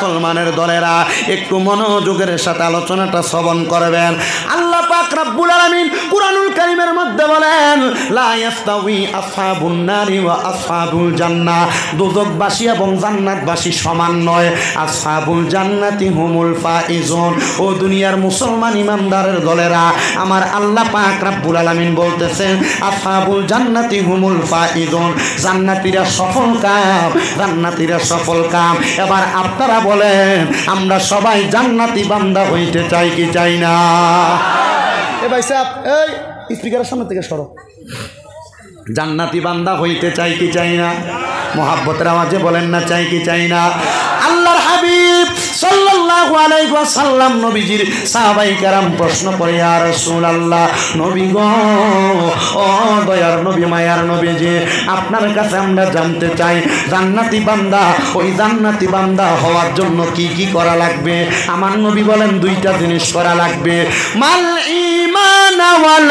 মুসলমানের দলেরা একটু মনোযোগের সাথে আলোচনাটা শ্রবণ করবেন। আল্লাহ পাক রব্বুল আলামিন কুরআনুল কারীমের মধ্যে বলেন, লা ইয়াস্তাউই আসহাবুন নারি ওয়া আসহাবুল জান্নাহ, দোজখবাসী এবং জান্নাতবাসী সমান নয়। আসহাবুল জান্নাতি হুমুল ফাইজুন, ও দুনিয়ার মুসলমান ইমানদারের দলেরা, আমার আল্লাহ পাক রব্বুল আলামিন বলতেছেন আসহাবুল জান্নাতি হুমুল ফাইজুন, জান্নাতীরা সফল কাম, জান্নাতীরা সফল কাম। এবার আপনারা বলেন, আমরা সবাই জান্নাতি বান্দা হইতে চাই কি চাই না? এ ভাই সাহেব, এই স্পিকারের সামনে থেকে সরো। জান্নাতি বান্দা হইতে চাই কি চাই না? মোহাব্বতের আওয়াজে বলেন না, চাই কি চাই না? আল্লাহর হাবিব সাল্লাল্লাহু আলাইহি ওয়াসাল্লাম নবীজির সাহাবায়ে কেরাম প্রশ্ন করে, ইয়া রাসূলুল্লাহ, নবী গো, ও দয়ার নবী, মায়ার নবী, যে আপনার কাছে আমরা জানতে চাই জান্নাতি বান্দা, ওই জান্নাতি বান্দা হওয়ার জন্য কি কি করা লাগবে? আমার নবী বলেন, দুইটা জিনিস করা লাগবে, মাল ঈমান ওয়াল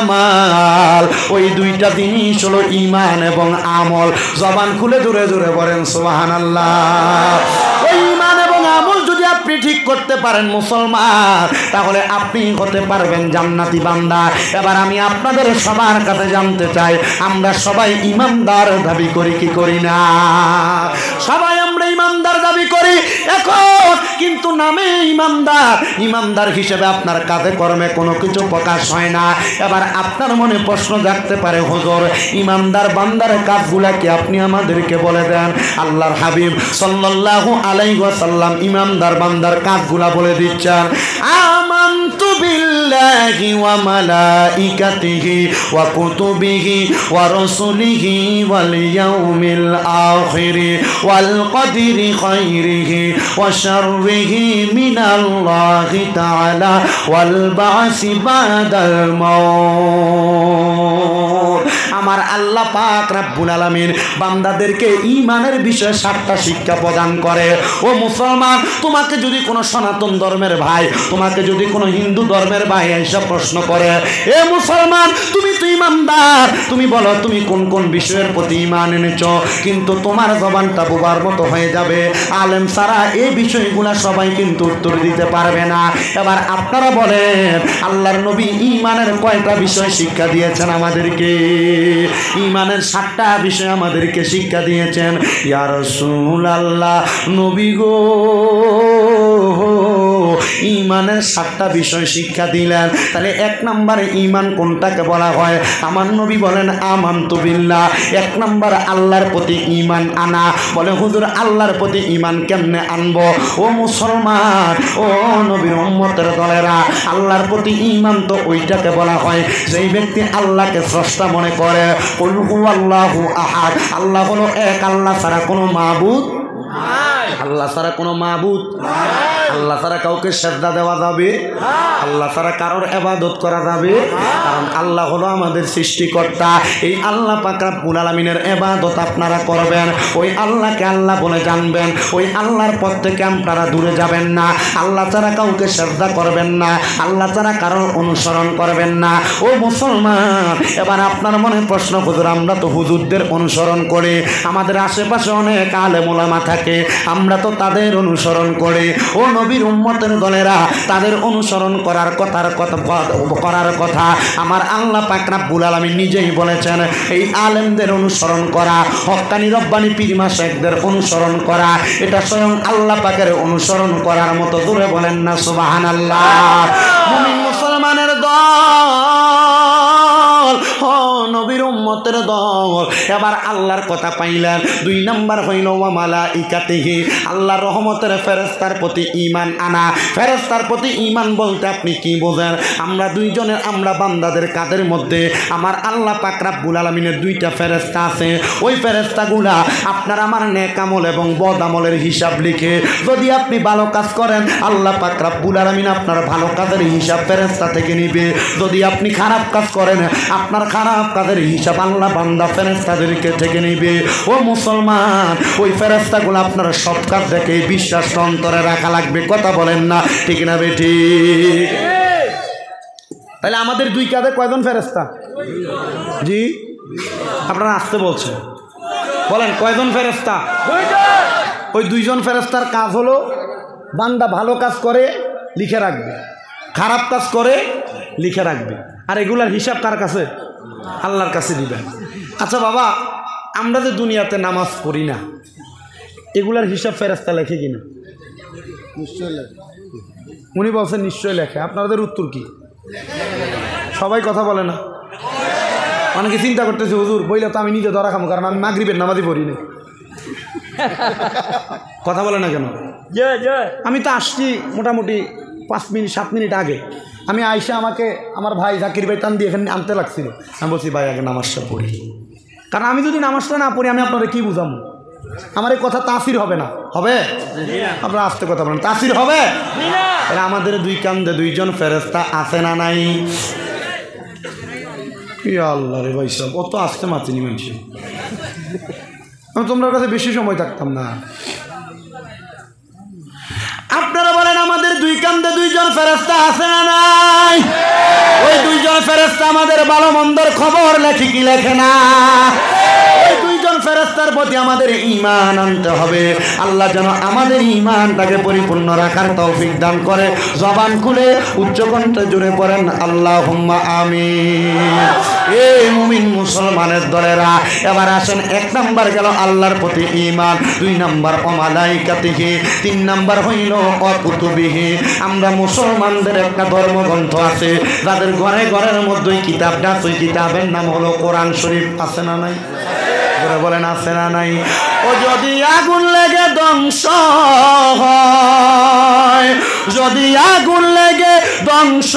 আমাল। ওই দুইটা জিনিস হলো ঈমান এবং আমল। জবান খুলে জোরে জোরে বলেন সুবহানাল্লাহ। ওই ঈমান এবং আমল যদি আপনি ঠিক করতে পারেন মুসলমান, তাহলে আপনি হতে পারবেন জান্নাতি বান্দা। এবার আমি আপনাদের সবার কাছে জানতে চাই, আমরা সবাই ইমানদার দাবি করি কি করি না? সবাই আমরা ইমানদার দাবি করি এখন, কিন্তু নামে ইমানদার, ইমানদার হিসেবে আপনার কাজে কর্মে কোনো কিছু প্রকাশ হয় না। এবার আপনার মনে প্রশ্ন জাগতে পারে, হুজুর, ইমানদার বান্দার কাজগুলা কি আপনি আমাদেরকে বলে দেন? আল্লাহর হাবিব সাল্লাল্লাহু আলাইহি ওয়াসাল্লাম ইমানদার বান্দার কাজগুলা বলে দিচ্ছেন। আমানতু বিল্লাহি ওয়া মালাইকাতিহি ওয়া কুতুবিহি ওয়া রাসূলিহি ওয়াল ইয়াউমিল আখির ওয়াল কদরি খাইরিহি ওয়া শাররিহি মিনাল্লাহি তাআলা ওয়াল বা'সি বাদাল মাউত। আমার আল্লাহ পাক রব্বুল আলামিন বান্দাদেরকে ঈমানের বিষয়ে 7টা শিক্ষা প্রদান করে। ও মুসলমান, তোমাকে যদি কোনো সনাতন ধর্মের ভাই, তোমাকে যদি কোনো হিন্দু ধর্মের ভাই এসে প্রশ্ন করে, এ মুসলমান, তুমি তো ঈমানদার, তুমি বলো তুমি কোন কোন বিষয়ের প্রতি ঈমান এনেছো, কিন্তু তোমার জবানটা বোবার মতো হয়ে যাবে। আলেম ছাড়া এই বিষয়গুলো সবাই কিন্তু উত্তর দিতে পারবে না। এবার আপনারা বলেন, আল্লাহর নবী ঈমানের কয়টা বিষয় শিক্ষা দিয়েছেন আমাদেরকে? ঈমানের 7টা বিষয় আমাদেরকে শিক্ষা দিয়েছেন। ইয়া রাসূলুল্লাহ, নবী গো, ঈমানের 7টা বিষয় শিক্ষা দিলেন। তাহলে 1 নম্বরে ঈমান কোনটাকে বলা হয়? আমার নবী বলেন আমানতু বিল্লাহ। 1 নম্বর আল্লাহর প্রতি ঈমান আনা। বলে হুজুর, আল্লাহর প্রতি ঈমান কেমনে আনবো? ও মুসলমান, ও নবীর উম্মতের দলেরা, আল্লাহর প্রতি ঈমান তো ওইটাকে বলা হয় যেই ব্যক্তি আল্লাহকে স্রষ্টা মনে করে। কুল হুয়াল্লাহু আহাদ, আল্লাহ হলো এক, আল্লাহ ছাড়া কোনো মাবুদ নাই, আল্লাহ ছাড়া কোনো মাবুদ নাই, আল্লাহ ছাড়া কাউকে সেজদা দেওয়া যাবে, আল্লাহ ছাড়া কারোর ইবাদত করা যাবে, কারণ আল্লাহ হলো আমাদের সৃষ্টিকর্তা। এই আল্লাহ পাক রব্বুল আলামিনের ইবাদত আপনারা করবেন, ওই আল্লাহকে আল্লাহ বলে জানবেন, ওই আল্লাহর পথ থেকে আপনারা দূরে যাবেন না। আল্লাহ ছাড়া কাউকে সেজদা করবেন না, আল্লাহ ছাড়া কারোর অনুসরণ করবেন না। ও মুসলমান, এবার আপনার মনে প্রশ্ন, হুজুর, আমরা তো হুজুরদের অনুসরণ করি, আমাদের আশেপাশে অনেক আলেম ওলামা থাকে, আমরা তো তাদের অনুসরণ করি। ও নবীর উম্মতের দলেরা, তাদের অনুসরণ করার কথা আমার আল্লাহ পাক রব্বুল আলামিন নিজেই বলেছেন। এই আলেমদের অনুসরণ করা, হক্কানি রব্বানি পীর মাশায়েখদের অনুসরণ করা, এটা স্বয়ং আল্লাহ পাকের অনুসরণ করার মতো। জোরে বলেন না সুবহানাল্লাহ। মুমিন মুসলমানের দল, ও নবীর উম্মতের দল, এবার আল্লাহর কথা পাইলেন। 2 নম্বর হইল ওয়া মালাইকাতিহি, আল্লাহর রহমতের ফেরেশতার প্রতি ঈমান আনা। ফেরেশতার প্রতি ঈমান বলতে আপনি কি বোঝেন? আমরা দুইজনের, আমরা বান্দাদের কাদের মধ্যে আমার আল্লাহ পাক রব্বুল আলামিনের 2টা ফেরেশতা আছে। ওই ফেরেশতাগুলা আপনার আমার নেক আমল এবং বদ আমলের হিসাব লিখে, যদি আপনি ভালো কাজ করেন আল্লাহ পাক রব্বুল আলামিন আপনার ভালো কাজের হিসাব ফেরেশতা থেকে নিবে। যদি আপনি খারাপ কাজ করেন আপনার খারাপ কাজের হিসাব আল্লাহ বান্দা ফেরেশতাদেরকে থেকে নিবে। ও মুসলমান, ওই ফেরেশতাগুলো আপনার সব কাজ দেখে বিশ্বাস অন্তরে রাখা লাগবে। কথা বলেন না ঠিক না বেঠিক? তাহলে আমাদের 2 কাজে কয়জন ফেরেশতা? জি, আপনারা আসতে বলছেন, বলেন কয়জন ফেরেশতা? ওই দুইজন ফেরেশতার কাজ হলো বান্দা ভালো কাজ করে লিখে রাখবে, খারাপ কাজ করে লিখে রাখবে, আর এগুলার হিসাব কার কাছে? আল্লাহর কাছে দিবেন। আচ্ছা বাবা, আমরা যে দুনিয়াতে নামাজ পড়ি না, এগুলার হিসাব ফেরেশতা লেখে কিনা? নিশ্চয় লেখে। উনি বলছেন নিশ্চয় লেখে। আপনাদের উত্তর কি? সবাই কথা বলে না। অনেকে চিন্তা করতেছে হুজুর বইলে তো আমি নিজে ধরা খামো, কারণ আমি মাগরিবের নামাজই পড়ি না। কথা বলে না কেন? আমি তো আসছি মোটামুটি 5 মিনিট 7 মিনিট আগে। আমি আইসা আমাকে আমার ভাই জাকির ভাই টান দিয়ে এখানে আনতে লাগছিল। আমি বলছি ভাই আগে নামাজটা পড়ি, কারণ আমি যদি নামাজটা না পড়ি আমি আপনারা কি বুঝাবো? আমার এই কথা তাসির হবে না। হবে? আপনারা আস্তে কথা বলেন, তাসির হবে? আমাদের দুই কান্দে দুইজন ফেরেশতা আছে না নাই? আল্লাহ রে ভাই সব অত আসতে মাতিনি মানুষ। আমি তোমার কাছে বেশি সময় থাকতাম না। আপনারা বলেন আমাদের দুই কান্দে দুইজন ফেরেশতা আছে না নাই? ওই দুইজন ফেরেশতা আমাদের ভালো মন্দের খবর লেখে কি লেখে না? ওই দুইজন ফেরেশতার প্রতি আমাদের ঈমান আনতে হবে। আল্লাহ যেন আমাদের ঈমানটাকে পরিপূর্ণ রাখার তৌফিক দান করে। জবান খুলে উচ্চ কণ্ঠে জুড়ে পড়েন আল্লাহুম্মা আমিন। এই মুমিন মুসলমানের দলেরা, এবার আসেন 1 নাম্বার গেল আল্লাহর প্রতি ঈমান, 2 নাম্বার মালাইকাতিহি, 3 নাম্বার হইল কুতুবিহি। আমরা মুসলমানদের একটা ধর্মগ্রন্থ আছে, যাদের ঘরে ঘরের মধ্যে কিতাবটা আছে, ওই কিতাবের নাম হলো কোরআন শরীফ। আছে না নাই? বলেন আছে না নাই? ও যদি আগুন লেগে ধ্বংস হয়, যদি আগুন লেগে ধ্বংস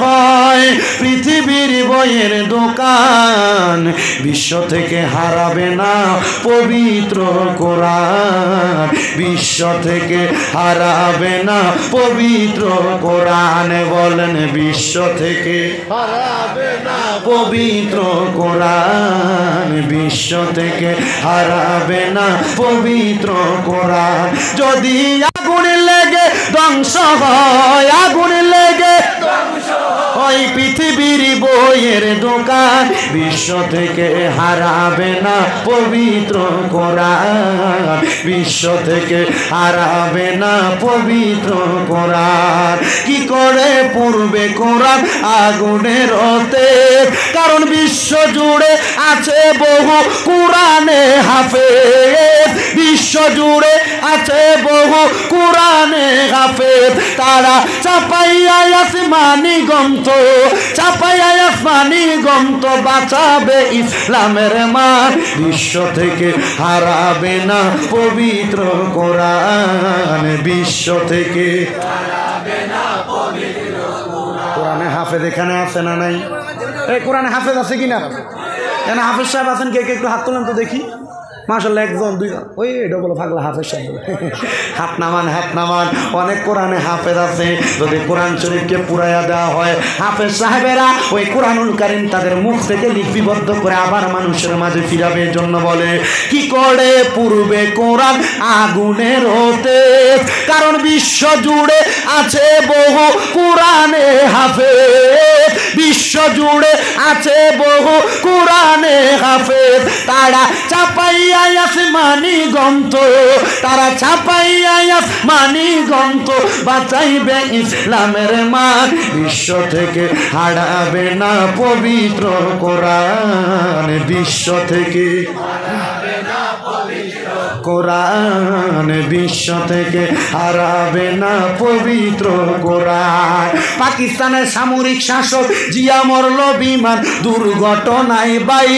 হয়, পৃথিবীর বইয়ের দোকান বিশ্ব থেকে হারাবে না পবিত্র কোরআন। বিশ্ব থেকে হারাবে না পবিত্র কোরআন। বলেন বিশ্ব থেকে হারাবে না পবিত্র কোরআন। বিশ্ব থেকে হারাবে না পবিত্র কোরআন। যদি আগুন লেগে ধ্বংস হয়, আগুন লেগে ওই পৃথিবীর বইয়ের দোকান, বিশ্ব থেকে হারাবে না পবিত্র কোরআন। বিশ্ব থেকে হারাবে না পবিত্র কোরআন। কি করে পূর্বে কোরআন আগুনের তেজ? কারণ বিশ্ব জুড়ে আছে বহু কোরআনে হাফেজ। বিশ্ব জুড়ে আছে বহু কোরআনে হাফেজ। তারা চাপাইয়া আসমানি গ্রন্থ, চাপাইয়া আসমানি গ্রন্থ বাঁচাবে ইসলামের মান। বিশ্ব থেকে হারাবে না পবিত্র কোরআন। বিশ্ব থেকে হারাবে না পবিত্র কোরআন। কোরআনে হাফেজ এখানে আছে না নাই? এই কোরআনে হাফেজ আছে কিনা? কেন হাফেজ সাহেব আছেন? কে কে একটু হাত তোলেন তো দেখি। মাশাআল্লাহ, 1 জন 2 জন। ওই এটা বলো পাগলা হাফেজ সাহেব। হাত নামান, হাত নামান। অনেক কোরআনে হাফেজ আছে। যদি কোরআন শরীফকে পুরাইয়া দেওয়া হয়, হাফেজ সাহেবেরা ওই কোরআনুল কারীম তাদের মুখ থেকে লিপিবদ্ধ করে আবার মানুষের মাঝে ফিরাবে। জন্য বলে কি করে পূর্বে কোরআন আগুনের তেজ? কারণ বিশ্ব জুড়ে আছে বহু কোরআনে হাফেজ। বিশ্ব জুড়ে আছে বহু কোরআনে হাফেজ। তারা চাপাইয়া আসমানি গ্রন্থ, তারা চাপাইয়া আসমানি গ্রন্থ বাঁচাইবে ইসলামের মান। বিশ্ব থেকে হারাবে না পবিত্র কোরআন। বিশ্ব থেকে হারাবে না পবিত্র কোরআন। বিশ্ব থেকে হারাবে না পবিত্র কোরআন। পাকিস্তানের সামরিক শাসক জিয়া মরল বিমান দুর্ঘটনায় বাই।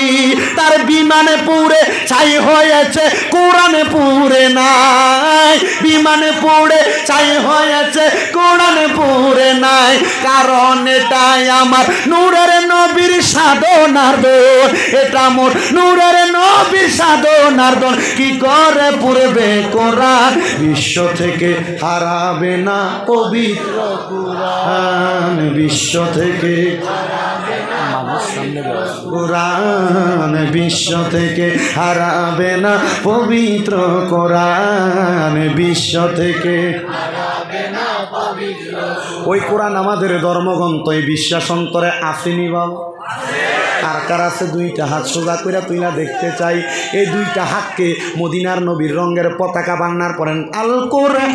তার বিমানে পুড়ে ছাই হয়েছে, কোরআনে পুড়ে নাই। বিমানে পুড়ে ছাই হয়েছে, কোরআনে পুড়ে নাই। কারণ এটাই আমার নূরের নবীর সাধনার দোন। এটা মোর নূরের নবীর সাধনার দোন। কি করে পুড়বে কোরআন? বিশ্ব থেকে হারাবে না পবিত্র কোরআন। বিশ্ব থেকে হারাবে না কোরআন। বিশ্ব থেকে হারাবে না পবিত্র কোরআন। বিশ্ব থেকে হারাবে না পবিত্র। ওই কোরআন আমাদের ধর্মগ্রন্থ। এই বিশ্বাস অন্তরে আসেনি বাবা? কার কার আছে দুইটা হাত সোজা কইরা তুইলা দেখতে চাই। এই দুইটা হাতকে মদিনার নবীর রঙের পতাকা বান্নার পড়েন আল কোরআন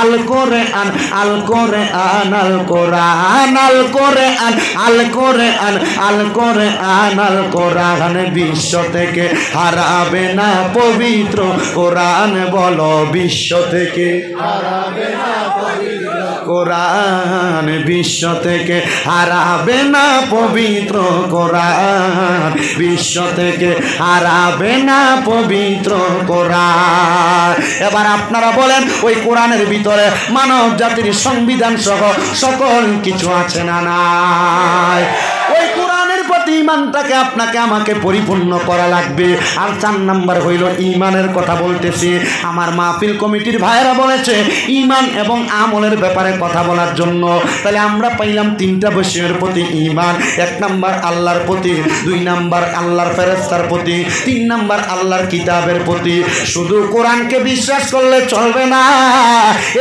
আল কোরআন আল কোরআন আল কোরআন আল কোরআন আল কোরআন আল কোরআন আল কোরআন বিশ্ব থেকে হারাবে না পবিত্র কোরআন বলো বিশ্ব থেকে হারাবে না পবিত্র কোরআন বিশ্ব থেকে হারাবে না পবিত্র কোরআন বিশ্ব থেকে হারাবে না পবিত্র কোরআন। এবার আপনারা বলেন ওই কোরআনের ভিতরে মানব জাতির সংবিধান সহ সকল কিছু আছে না নাই? ওই কোরআনের প্রতি ঈমানটাকে আপনাকে আমাকে পরিপূর্ণ করা লাগবে। আর 4 নাম্বার হইল ঈমানের কথা বলতেছি। আমার মাহফিল কমিটির ভাইয়েরা বলেছে ঈমান এবং আমলের ব্যাপারে কথা বলার জন্য। তাহলে আমরা পাইলাম 3টা বিষয়ের প্রতি ঈমান। 1 নাম্বার আল্লাহর প্রতি, 2 নাম্বার আল্লাহর ফেরেশতার প্রতি, 3 নাম্বার আল্লাহর কিতাবের প্রতি। শুধু কোরআনকে বিশ্বাস করলে চলবে না।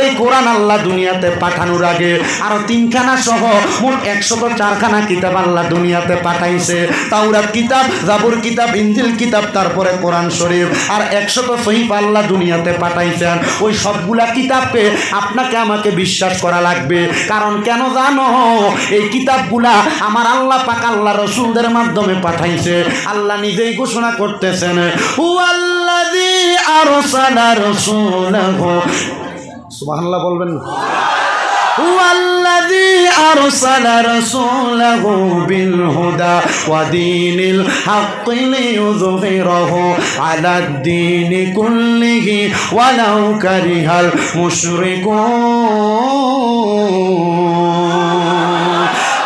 এই কোরআন আল্লাহ দুনিয়াতে পাঠানোর আগে আরো 3খানা সহ মোট 104খানা কিতাব আল্লাহ দুনিয়াতে পাঠাইছে। তাওরাত কিতাব, জাবুর কিতাব, ইনজিল কিতাব, তারপরে কোরআন শরীফ, আর 100 সহিফা আল্লাহ দুনিয়াতে পাঠাইছেন। ওই সবগুলা কিতাবকে আপনাকে আমাকে বিশ্বাস করা লাগবে। কারণ কেন জানো? এই কিতাবগুলা আমার আল্লাহ পাক আল্লাহ রসুলদের মাধ্যমে পাঠাইছে। আল্লাহ নিজেই ঘোষণা করতেছেন হুয়াল্লাযী আরসালা রাসূলাহু, সুবহানাল্লাহ বলবেন না? হুয়াল্লাযী আরসালা রাসূলাহু বিল হুদা ওয়া দীনিল হাক্কি লিইয়ুযহিরাহু আলাদ দীনি কুল্লিহি ওয়ালাউ কারিহাল মুশরিকুন।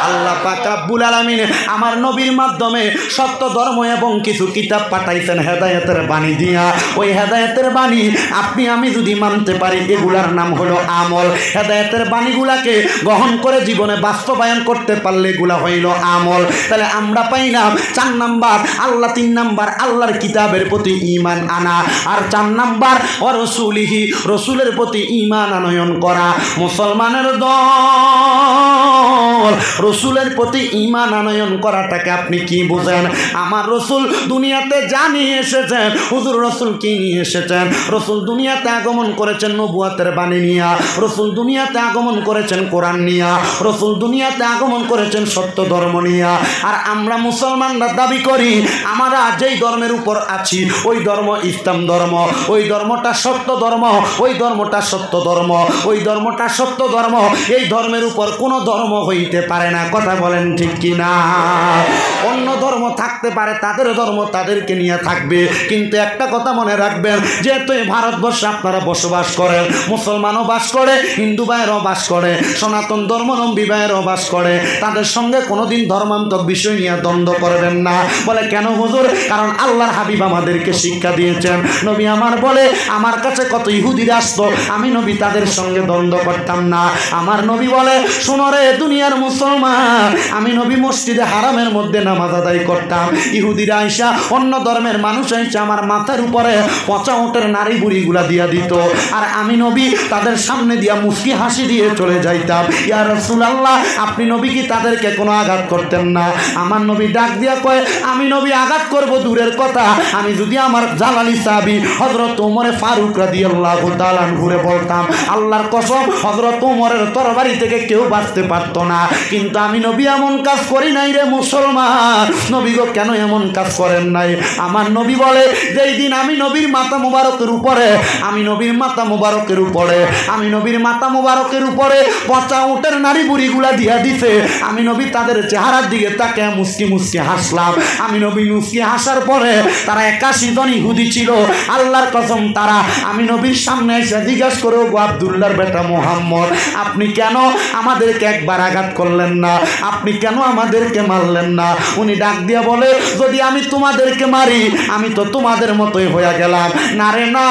আল্লাহ পাক রব্বুল আলামিন আমার নবীর মাধ্যমে সত্য ধর্ম এবং কিছু কিতাব পাঠাইছেন হেদায়েতের বাণী দিয়া। ওই হেদায়েতের বাণী আপনি আমি যদি মানতে পারি, এগুলার নাম হলো আমল। হেদায়েতের বাণীগুলাকে গ্রহণ করে জীবনে বাস্তবায়ন করতে পারলে এগুলা হইল আমল। তাহলে আমরা পাইলাম 4 নাম্বার আল্লাহ, 3 নাম্বার আল্লাহর কিতাবের প্রতি ঈমান আনা, আর 4 নাম্বার ও রসুলিহি, রসুলের প্রতি ঈমান আনয়ন করা। মুসলমানের দল রসুলের প্রতি ঈমান আনয়ন করাটাকে আপনি কি বুঝেন? আমার রসুল দুনিয়াতে জানিয়ে এসেছেন। হুজুর রসুল কি নিয়ে এসেছেন? রসুল দুনিয়াতে আগমন করেছেন নবুয়তের বাণী নিয়া। রসুল দুনিয়াতে আগমন করেছেন কোরআন নিয়া। রসুল দুনিয়াতে আগমন করেছেন সত্য ধর্ম নিয়া। আর আমরা মুসলমানরা দাবি করি আমরা যেই ধর্মের উপর আছি ওই ধর্ম ইসলাম ধর্ম, ওই ধর্মটা সত্য ধর্ম, ওই ধর্মটা সত্য ধর্ম, ওই ধর্মটা সত্য ধর্ম। এই ধর্মের উপর কোনো ধর্ম হইতে পারে না। কথা বলেন ঠিক কিনা? অন্য ধর্ম থাকতে পারে, তাদের ধর্ম তাদেরকে নিয়ে থাকবে। কিন্তু একটা কথা মনে রাখবেন, যেহেতু এই ভারতবর্ষে আপনারা বসবাস করেন, মুসলমানও বাস করে, হিন্দু ভাইয়েরও বাস করে, সনাতন ধর্মাবলম্বী ভাইয়েরও বাস করে, তাদের সঙ্গে কোনোদিন ধর্মান্তর বিষয় নিয়ে দ্বন্দ্ব করবেন না। বলে কেন হুজুর? কারণ আল্লাহর হাবিব আমাদেরকে শিক্ষা দিয়েছেন। নবী আমার বলে আমার কাছে কত ইহুদিরা আসতো, আমি নবী তাদের সঙ্গে দ্বন্দ্ব করতাম না। আমার নবী বলে শোনো রে দুনিয়ার মুসলমান, আমি নবী মসজিদে হারামের মধ্যে নামাজ আদায় করতাম। ইহুদিরা আইসা, অন্য ধর্মের মানুষ আইসা আমার মাথার উপরে পচা উটের নারী বুড়িগুলা দিয়া দিত, আর আমি নবী তাদের সামনে দিয়া মুস্কি হাসি দিয়ে চলে যাইতাম। ইয়া রাসূলুল্লাহ, আপনি নবী কি তাদেরকে কোনো আঘাত করতেন না? আমার নবী ডাক দিয়া কয় আমি নবী আঘাত করব দূরের কথা, আমি যদি আমার জালালি সাহাবী হযরত ওমর ফারুক রাদিয়াল্লাহু তাআলা ঘুরে বলতাম আল্লাহর কসম হযরত ওমরের তরবারি থেকে কেউ বাঁচতে পারতো না। কিন্তু আমি নবী এমন কাজ করি নাই রে মুসলমান। নবী গো কেন এমন কাজ করেন নাই? আমার নবী বলে যেই দিন আমি নবীর মাথা মুবারকের উপরে, আমি নবীর মাথা মুবারকের উপরে, আমি নবীর মাথা মুবারকের উপরে পচা উটের নারী বুড়িগুলা দিয়া দিছে, আমি নবী তাদের চেহারার দিকে তাকে মুস্কি মুস্কি হাসলাম। আমি নবী মুস্কি হাসার পরে তারা 81 জন ইহুদি ছিল। আল্লাহর কসম তারা আমি নবীর সামনে এসে জিজ্ঞাসা করে গো আব্দুল্লাহর বেটা মুহাম্মদ, আপনি কেন আমাদেরকে একবার আঘাত করলেন না? আপনি কেন আমাদেরকে মারলেন না? উনি ডাক দিয়া বলে যদি আমি তোমাদেরকে মারি আমি তো তোমাদের মতোই হয়ে গেলাম। না রে না,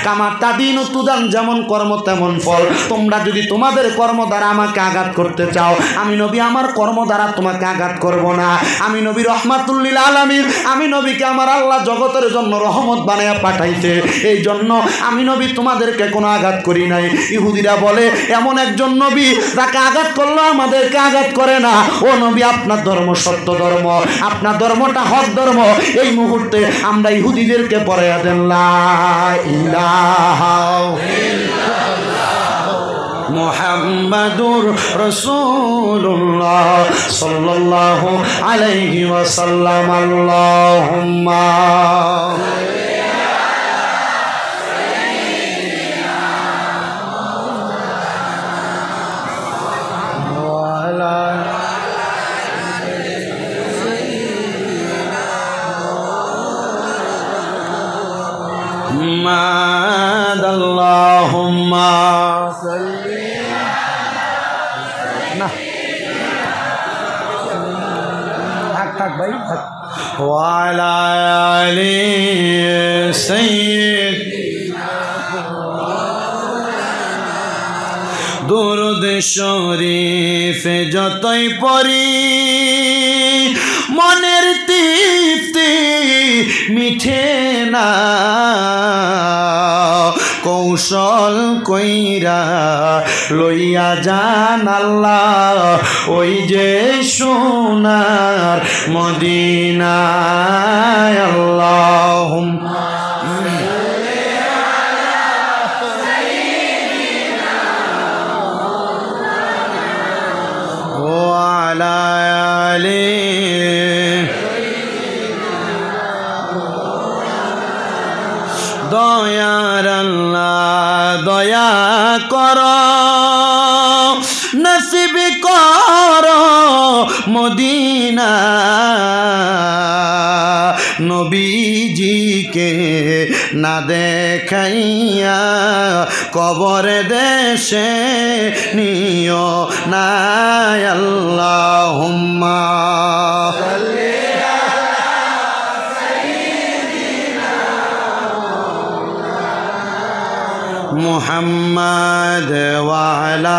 কামার তাদিন তুদান, যেমন কর্ম তেমন ফল। তোমরা যদি তোমাদের কর্ম দ্বারা আমাকে আঘাত করতে চাও, আমি নবী আমার কর্ম দ্বারা তোমাকে আঘাত করব না। আমি নবী রহমাতুল লিল আলামিন, আমি নবীকে আমার আল্লাহ জগতের জন্য রহমত বানায়া পাঠাইছে, এই জন্য আমি নবী তোমাদেরকে কোনো আঘাত করি নাই। ইহুদিরা বলে এমন একজন নবী যাকে আঘাত করলো আমাদেরকে আঘাত করে না, ও নবী আপনার ধর্ম সত্য ধর্ম, আপনার ধর্মটা হক ধর্ম। এই মুহূর্তে আমরা ইহুদিদেরকে পড়াইয়া দেন লা ইলাহা মুহাম্মাদুর রাসূলুল্লাহ সাল্লাল্লাহু আলাইহি ওয়াসাল্লাম। আল্লাহুম্মা আল্লাহুম্মা না থাক ভাই থাক। ওয়ালা আলি সাইয়্যিদিনা দুরূদ শরীফ যতই পড়ি মনের তৃপ্তি মিঠে না, কৌশল কইরা লইয়া যান আল্লাহ ওই যে সোনার মদিনায়। আল্লাহুম্মা ওয়ালা আলি দয়ার আল্লাহ দয়া কর নসিব কর মদিনা, নবীজিকে না দেখাইয়া কবর দেশে নিও না। আল্লাহুম্মা মুহাম্মাদ ওয়া আলা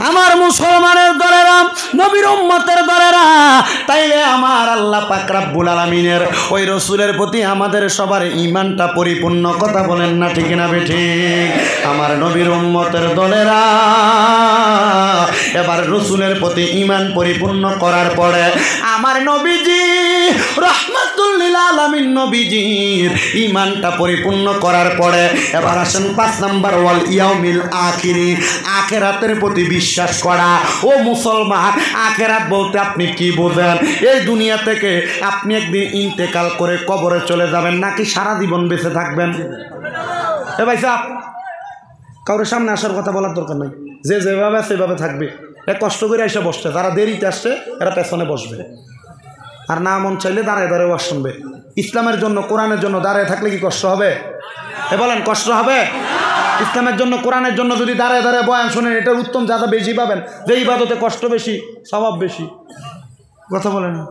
আমার মুসলমানের দলেরা, নবীর উম্মতের দলেরা, তাইলে আমার আল্লাহ পাক রব্বুল আলামিনের ওই রসুলের প্রতি আমাদের সবার ঈমানটা পরিপূর্ণ। কথা বলেন না ঠিক না বেঠিক? আমার নবীর উম্মতের দলেরা এবার রসুলের প্রতি ঈমান পরিপূর্ণ করার পরে আমার নবীজি রাহমাতুল লিল আলামিন নবীজির ঈমানটা পরিপূর্ণ করার পরে এবার আসেন 5 নাম্বার ওয়াল ইয়াউমিল আখিরি, আখিরাতের প্রতি বিশ্বাস করা। ও মুসলমান, আখিরাত বলতে আপনি কি বোঝেন? এই দুনিয়া থেকে আপনি একদিন ইন্তেকাল করে কবরে চলে যাবেন, নাকি সারা জীবন বেঁচে থাকবেন? এ ভাই সাহেব, কারোর সামনে আসার কথা বলার দরকার নাই, যে যেভাবে সেভাবে থাকবে। এ কষ্ট করে এসে বসছে, যারা দেরিতে আসছে এরা পেছনে বসবে, আর না মন চাইলে দাঁড়ায় দাঁড়ায় ওয়াজ শুনবে। ইসলামের জন্য কোরআনের জন্য দাঁড়ায় থাকলে কি কষ্ট হবে? এ বলেন কষ্ট হবে? ইসলামের জন্য কোরআনের জন্য যদি দাঁড়ায় দাঁড়ায় বয়ান শোনেন, এটার উত্তম যাতে বেশি পাবেন। যে ইবাদতে কষ্ট বেশি, স্বভাব বেশি। কথা বলেন না?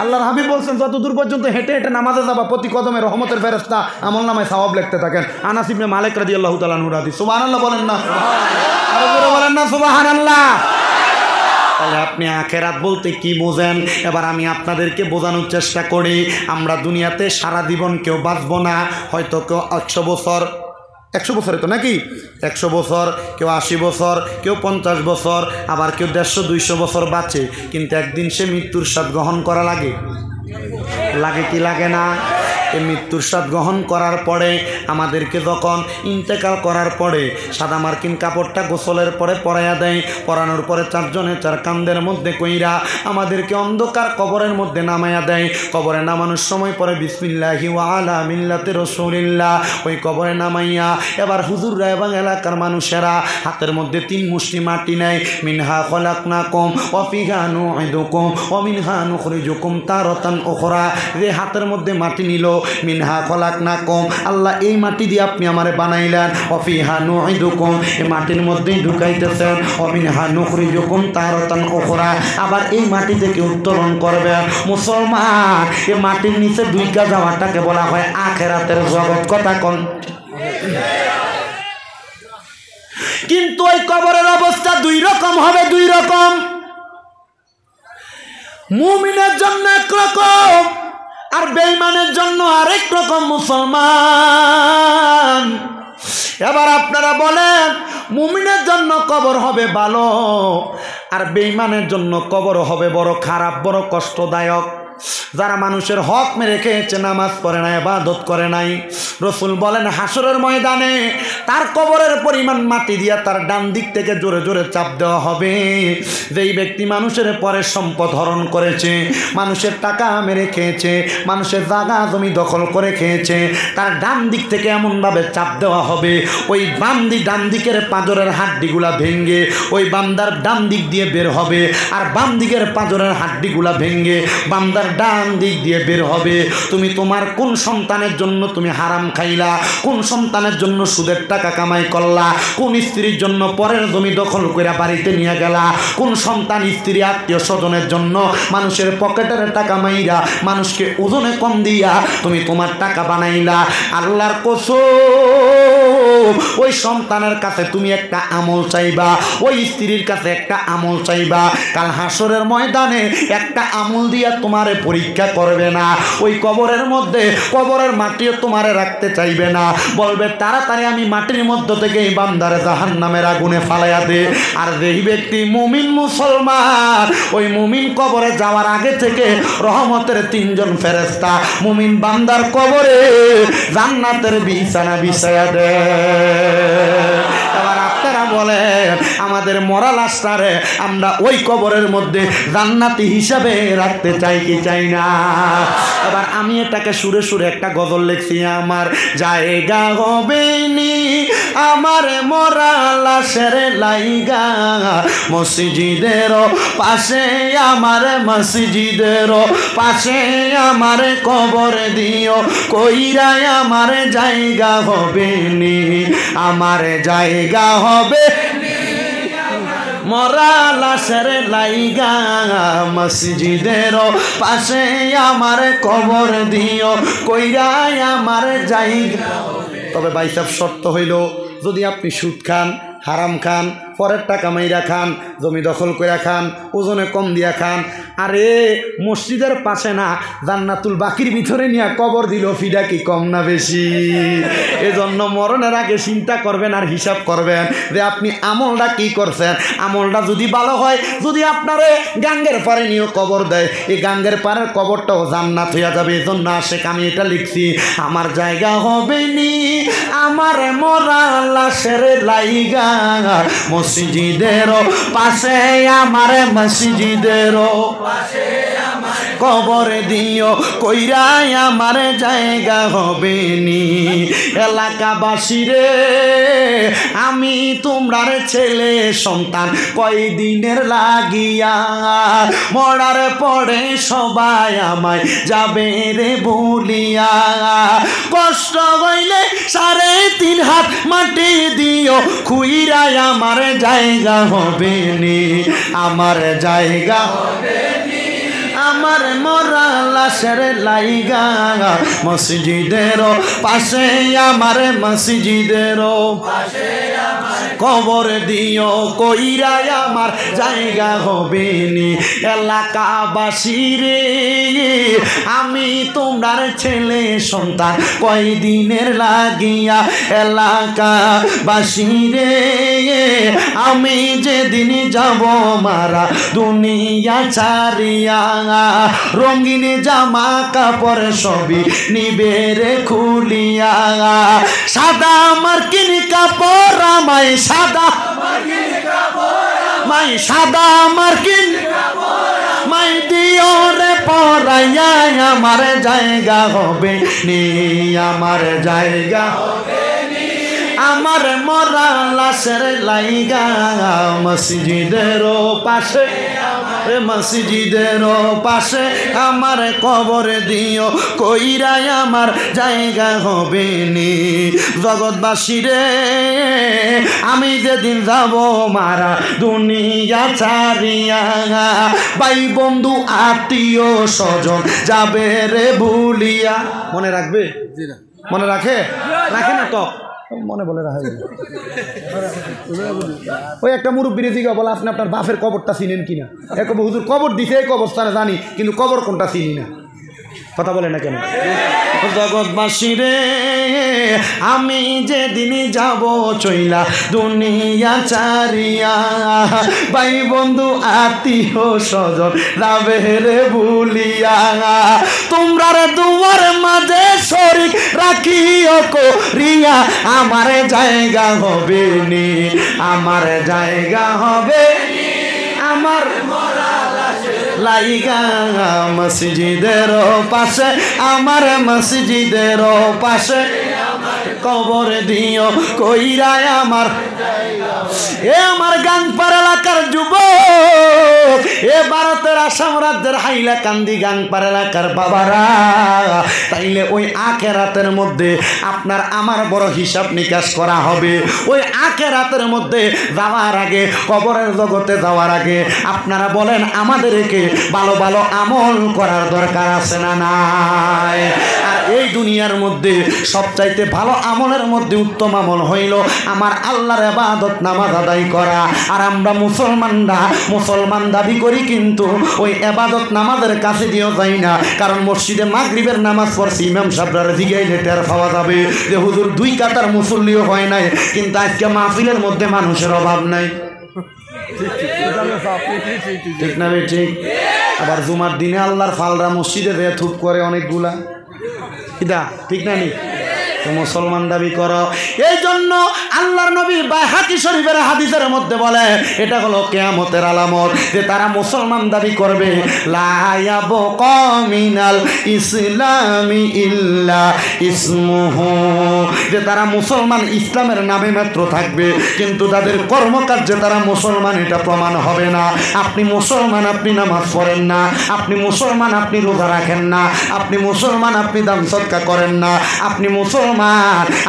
আল্লাহর হাবিব বলছেন, যত দূর পর্যন্ত হেঁটে হেঁটে নামাজে যাবা প্রতি কদমে রহমতের ফেরেশতা আমল নামায় সওয়াব লিখতে থাকেন। আনাস ইবনে মালিক রাদিয়াল্লাহু তাআলা আনহু হাদিস। সুবহানাল্লাহ বলেন না? আরো জোরে বলেন না সুবহানাল্লাহ? তাহলে আপনি আখিরাত বলতে কি বোঝেন? এবার আমি আপনাদেরকে বোঝানোর চেষ্টা করি। আমরা দুনিয়াতে সারা জীবন কেউ বাঁচবো না, হয়তো কেউ 100 বছর, 100 বছরে তো নাকি 100 বছর, কেউ 80 বছর, কেউ 50 বছর, আবার কেউ 150-200 বছর বাঁচে। কিন্তু একদিন সে মৃত্যুর স্বাদ গ্রহণ করা লাগে, লাগে কি লাগে না? এই মৃত্যুর স্বাদ গ্রহণ করার পরে আমাদেরকে যখন ইন্তেকাল করার পরে সাদা মার্কিন কাপড়টা গোসলের পরে পরাইয়া দেয়, পরানোর পরে 4 জনে 4 কান্দের মধ্যে কইরা আমাদেরকে অন্ধকার কবরের মধ্যে নামাইয়া দেয়। কবরে নামানোর সময় পরে বিসমিল্লাহি ওয়া আলা মিল্লাতি রাসূলিল্লাহ ওই কবরে নামাইয়া এবার হুজুররা এবং এলাকার মানুষেরা হাতের মধ্যে 3 মুষ্টি মাটি নেয়। মিনহা খলাকনাকুম ওয়া ফিহা নুঈদুকুম ওয়া মিনহা নুখরিজুকুম তারাতান উখরা। যে হাতের মধ্যে মাটি নিল, মিনহা খলাকনাকুম, আল্লাহ এই মাটি দিয়ে আপনি আমারে বানাইলেন, ওয়া ফিহা নুঈদুকুম, এই মাটির মধ্যেই ঢুকাইতেছেন, ওয়া মিনহা নুখরিজুকুম তারাতান উখরা, আবার এই মাটি থেকে উত্তোলন করবেন। মুসলমান, এই মাটির নিচে ঢুইকা যাওয়াটাকে বলা হয় আখিরাতের জগৎ। কথা কোন? কিন্তু ওই কবরের অবস্থা 2 রকম হবে, 2 রকম। মুমিনের জন্য একরকম, আর বেঈমানের জন্য আরেক রকম মুসলমান। এবার আপনারা বলেন, মুমিনের জন্য কবর হবে ভালো, আর বেঈমানের জন্য কবর হবে বড় খারাপ, বড় কষ্টদায়ক। যারা মানুষের হক মেরে খেয়েছে, নামাজ পড়ে নাই, ইবাদত করে নাই, রসুল বলেন হাসরের ময়দানে তার কবরের পরিমাণ মাটি দিয়া তার ডান দিক থেকে জোরে জোরে চাপ দেওয়া হবে। যেই ব্যক্তি মানুষের পরে সম্পদ হরণ করেছে, মানুষের টাকা মেরে খেয়েছে, মানুষের জায়গা জমি দখল করে খেয়েছে, তার ডান দিক থেকে এমনভাবে চাপ দেওয়া হবে ওই ডান দিকের পাঁজরের হাড্ডিগুলা ভেঙ্গে ওই বান্দার ডান দিক দিয়ে বের হবে, আর বাম দিকের পাঁজরের হাড্ডিগুলা ভেঙ্গে বান্দার ডান দিক দিয়ে বের হবে। তুমি তোমার কোন সন্তানের জন্য তুমি হারাম খাইলা, কোন সন্তানের জন্য সুদের টাকা কামাই করলা, কোন স্ত্রীর জন্য পরের জমি দখল করে বাড়িতে নিয়ে গেলা, কোন সন্তান স্ত্রী আত্মীয় স্বজনের জন্য মানুষের পকেটের টাকা মাইরা মানুষকে ওজনে কম দিয়া তুমি তোমার টাকা বানাইলা। আল্লাহর কসম, ওই সন্তানের কাছে তুমি একটা আমল চাইবা, ওই স্ত্রীর কাছে একটা আমল চাইবা, কাল হাসরের ময়দানে একটা আমল দিয়া তোমারে পরীক্ষা করবে না। ওই কবরের মধ্যে কবরের মাটিও তোমারে রাখতে চাইবে না, বলবে তাড়াতাড়ি আমি মাটির মধ্য থেকে এই বান্দারে জাহান্নামের আগুনে ফালাইয়া দে। আর যেই ব্যক্তি মুমিন মুসলমান, ওই মুমিন কবরে যাওয়ার আগে থেকে রহমতের 3 জন ফেরেশতা মুমিন বান্দার কবরে জান্নাতের বিছানা বিছায়া দেয়। এবার আপনারা বলেন, আমাদের মরা লাশটারে আমরা ওই কবরের মধ্যে জান্নাতি হিসাবে রাখতে চাই কি চাই না? এবার আমি এটাকে সুরে সুরে একটা গজল লিখছি। আমার জায়গা হবে নি আমার মরা লাশের লাইগা, মসজিদের পাশে আমার মসজিদের পাশে আমার কবর দিও, কইরাই আমার জায়গা হবে নি, আমার জায়গা হবে মরা লাশের লাইগা, মসজিদের পাশে আমার কবর দিও, কইরাই আমার জায়গা। তবে ভাই সাহেব, শর্ত হইল যদি আপনি সুদ খান, হারাম খান, পরের টাকা মাইরা খান, জমি দখল করে খান, ওজনে কম দিয়া খান, আরে মসজিদের পাশে না জান্নাতুল বাকির ভিতরে নিয়ে কবর দিল, ফিডা কি কম না বেশি? এজন্য মরণের আগে চিন্তা করবেন আর হিসাব করবেন যে আপনি আমলটা কি করছেন। আমলটা যদি ভালো হয়, যদি আপনারে গাঙ্গের পারে নিয়ে কবর দেয়, এই গাঙ্গের পাড়ের কবরটাও জান্নাত হইয়া যাবে। এজন্য আশেক আমি এটা লিখছি, আমার জায়গা হবে নি আমার মরা লাশের লাইগা, মসজিদের পাশে আমার মসজিদের কবর দিও, কইরাই আমার জায়গা হবে নি। এলাকাবাসী রে, আমি তোমরার ছেলে সন্তান কয়দিনের লাগিয়া, মরার পরে সবাই আমায় যাবে রে ভুলিয়া, কষ্ট হইলে 3.5 হাত মাটি দিও, খুইরাই আমার জায়গা হবে নি, আমার জায়গা হবে নি, আমার মরা লাশের লাইগা, মসজিদের পাশে আমার মসজিদের পাশে কবর দিও, কইরাই আমার জায়গা হবে নি। এলাকাবাসী রে, আমি তোমার ছেলে সন্তান কয়দিনের লাগিয়া, এলাকাবাসী রে, আমি যেদিন যাব মারা দুনিয়া ছাড়িয়া, রঙিন জামা কাপড় সবই নিবে রে খুলিয়া, সাদা মার্কিন কাপড় আমায় সাদা মাই সাদা মার্কিন মাই দিও রে পরাইয়া, আমার জায়গা হবে নি, আমার জায়গা হবে নি, আমার মরা লাশের লাইগা, মসজিদের পাশে মসজিদের পাশে আমার কবর দিও, কইরাই আমার জায়গা হবে নি। জগৎবাসী রে, আমি যেদিন যাব মারা দুনিয়া ছাড়িয়া, ভাই বন্ধু আত্মীয় স্বজন যাবে রে ভুলিয়া। মনে রাখবে? মনে রাখে? রাখে না তো মনে বলে রাখে। ওই একটা মুরব্বীর দিকে বলে, আপনি আপনার বাপের কবরটা চিনেন কিনা? এক হুজুর কবর দিছে এই কবরস্থানে জানি, কিন্তু কবর কোনটা চিনি না। কথা বলে না কেন? জগৎবাসী রে, আমি যেদিন যাব চইলা দুনিয়া চারিয়া, ভাই বন্ধু আত্মীয় স্বজন যাবে রে ভুলিয়া, তোমরা রে দুয়ার মাঝে শরীক রাখিও করিয়া, আমার জায়গা হবে নি, আমার জায়গা হবে আমার লাইগা মসজিদের পাশে, আমার মসজিদের পাশে কবর দিও কইরা আমার, এ আমার গাংপাড়া এলাকার যুবক, এ ভারতের আসাম রাজ্যের হাইলাকান্দি গাংপাড়া এলাকার বাবারা, তাইলে ওই আখেরাতের মধ্যে আপনার আমার বড় হিসাব নিকাশ করা হবে। ওই আখেরাতের মধ্যে যাওয়ার আগে, কবরের জগতে যাওয়ার আগে আপনারা বলেন আমাদেরকে ভালো ভালো আমল করার দরকার আছে না নাই? আর এই দুনিয়ার মধ্যে সবচাইতে ভালো আমলের মধ্যে উত্তম আমল হইল আমার আল্লাহর ইবাদত নামাজ আদায় করা। আর আমরা মুসলমান দাবি করি, কিন্তু ওই ইবাদত নামাজের কাছে দিয়েও যাই না, কারণ মসজিদে মাগরিবের নামাজ পড়ছি, ইমাম সাহেবরা জিগাইলে টের পাওয়া যাবে যে হুজুর 2 কাতার মুসল্লিও হয় নাই, কিন্তু আজকে মাহফিলের মধ্যে মানুষের অভাব নাই। ঠিক না ভাই? ঠিক। আবার জুমার দিনে আল্লাহর ফালরা মসজিদে যেয়ে থুপ করে অনেকগুলা, কিদা ঠিক না? নি তো মুসলমান দাবি করো। এই জন্য আল্লাহর নবী বাইহাকি শরীফের হাদিসের মধ্যে বলে, এটা হলো কিয়ামতের আলামত যে তারা মুসলমান দাবি করবে, লা ইয়াবকা মিনাল ইসলামি ইল্লা ইসমুহু, যে তারা মুসলমান ইসলামের নামে মাত্র থাকবে, কিন্তু তাদের কর্মকার্যে তারা মুসলমান এটা প্রমাণ হবে না। আপনি মুসলমান, আপনি নামাজ পড়েন না, আপনি মুসলমান, আপনি রোজা রাখেন না, আপনি মুসলমান, আপনি দান সদকা করেন না, আপনি মুসলমান,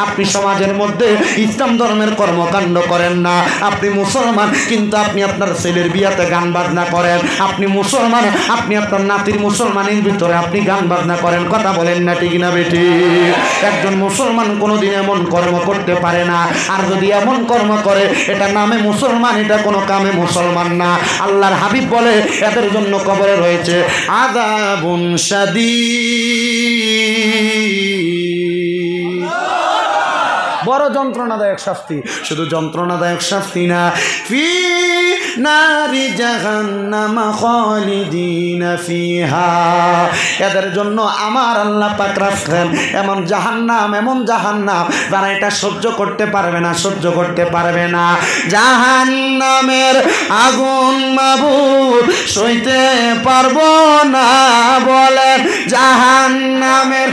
আপনি সমাজের মধ্যে ইসলাম ধর্মের কর্মকাণ্ড করেন না, আপনি মুসলমান, কিন্তু আপনি আপনার ছেলের বিয়াতে গান বাজনা করেন, আপনি মুসলমান, আপনি আপনার নাতির মুসলমানের ভিতরে আপনি গান বাজনা করেন। কথা বলেন না ঠিক না বেটি? একজন মুসলমান কোনোদিন এমন কর্ম করতে পারে না, আর যদি এমন কর্ম করে এটা নামে মুসলমান, এটা কোনো কামে মুসলমান না। আল্লাহর হাবিব বলে এদের জন্য কবরে রয়েছে আযাবুন শাদীদ, বড় যন্ত্রণাদায়ক শাস্তি। শুধু যন্ত্রণাদায়ক শাস্তি না, ফি নারি জাহান্নাম খালিদিনা ফিহা, এদের জন্য আমার আল্লাহ পাক রাখেন এমন জাহান্নাম, এমন জাহান্নাম যারা এটা সহ্য করতে পারবে না, সহ্য করতে পারবে না। জাহান্নামের আগুন মাবুদ সইতে পারবো না, বলেন জাহান্নামের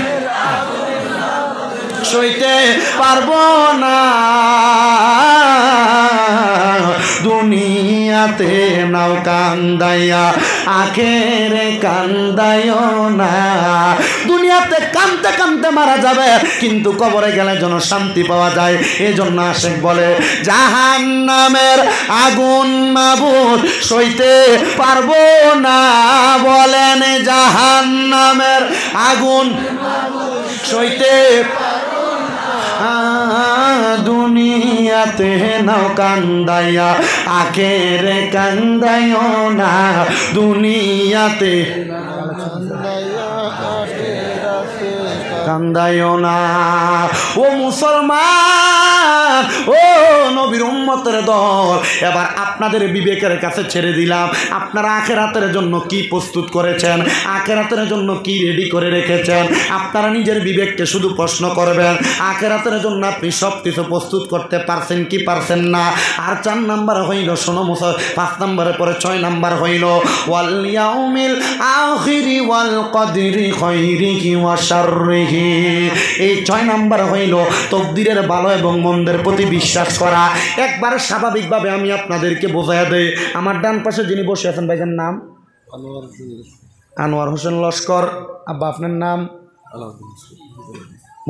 সইতে পারবো না, দুনিয়াতে নাও কান্দাইয়া আখেরে কান্দাইও না। দুনিয়াতে কানতে কানতে মারা যাবে, কিন্তু কবরে গেলে যেন শান্তি পাওয়া যায়। এই জন্য আশেক বলে জাহান্নামের আগুন মাবুদ সইতে পারবো না, বলেন জাহান্নামের আগুন সইতে দুনিয়াতে নাও কান্দাইয়া আখেরে কান্দাইও না, দুনিয়াতে কান্দাইও না। ও মুসলমান, ও নবীর উম্মতের দল, এবার আপনাদের বিবেকের কাছে ছেড়ে দিলাম, আপনারা আখেরাতের জন্য কি প্রস্তুত করেছেন, আখেরাতের জন্য কি রেডি করে রেখেছেন। আপনারা নিজের বিবেককে শুধু প্রশ্ন করবেন, আখেরাতের জন্য আপনি সব কিছু প্রস্তুত করতে পারছেন কি পারছেন না। আর 4 নাম্বার হইল, শোনো মুসল, 5 নাম্বারের পরে 6 নাম্বার হইল ওয়াল ইয়াউমিল আখিরি ওয়াল কদরি খাইরিহি ওয়া শাররিহি। এই 6 নাম্বার হইল তকদিরের ভালো এবং মন্দের প্রতি বিশ্বাস করা। একবার স্বাভাবিকভাবে আমি আপনাদেরকে বোঝাইয়া দেই। আমার ডান পাশে যিনি বসে আছেন, ভাইজান নাম আনোয়ার হোসেন লস্কর। আব্বা আপনার নাম?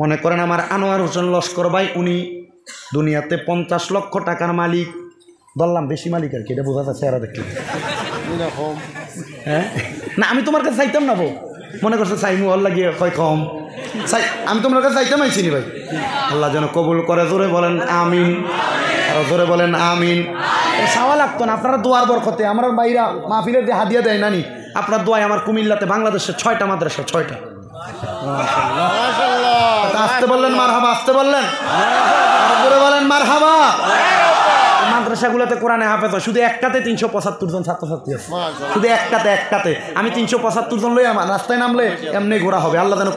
মনে করেন আমার আনোয়ার হোসেন লস্কর ভাই, উনি দুনিয়াতে 50 লক্ষ টাকার মালিক। ধরলাম বেশি মালিক আর কি, এটা বোঝা যাচ্ছে এরা দেখলে। হ্যাঁ না, আমি তোমার কাছে চাইতাম না বউ, মনে করছে চাইমু আল্লাহ গিয়ে কয় কম চাই, আমি তোমার কাছে চাইতাম আইছিনি ভাই। আল্লাহ যেন কবুল করে, জোরে বলেন আমিন, আর জোরে বলেন আমিন। চাওয়া লাগতো না, আপনারা দোয়ার বরকতে। আমার বাইরা মাহফিলের যে হাদিয়া দেয় নানি, আপনার দোয়ায় আমার কুমিল্লাতে বাংলাদেশের 6টা মাদ্রাসা, 6টা আসতে বললেন মারহাবা, আসতে বললেন, আর করে বলেন মারহাবা। মাদ্রাসাগুলোতে কোরআনে হাফেজ হয়, শুধু একটাতে 375 জন ছাত্রছাত্রী আছে, শুধু একটাতে। আমি 375 জন লই আমার রাস্তায় নামলে এমনি ঘোরা হবে। আল্লাহ যেন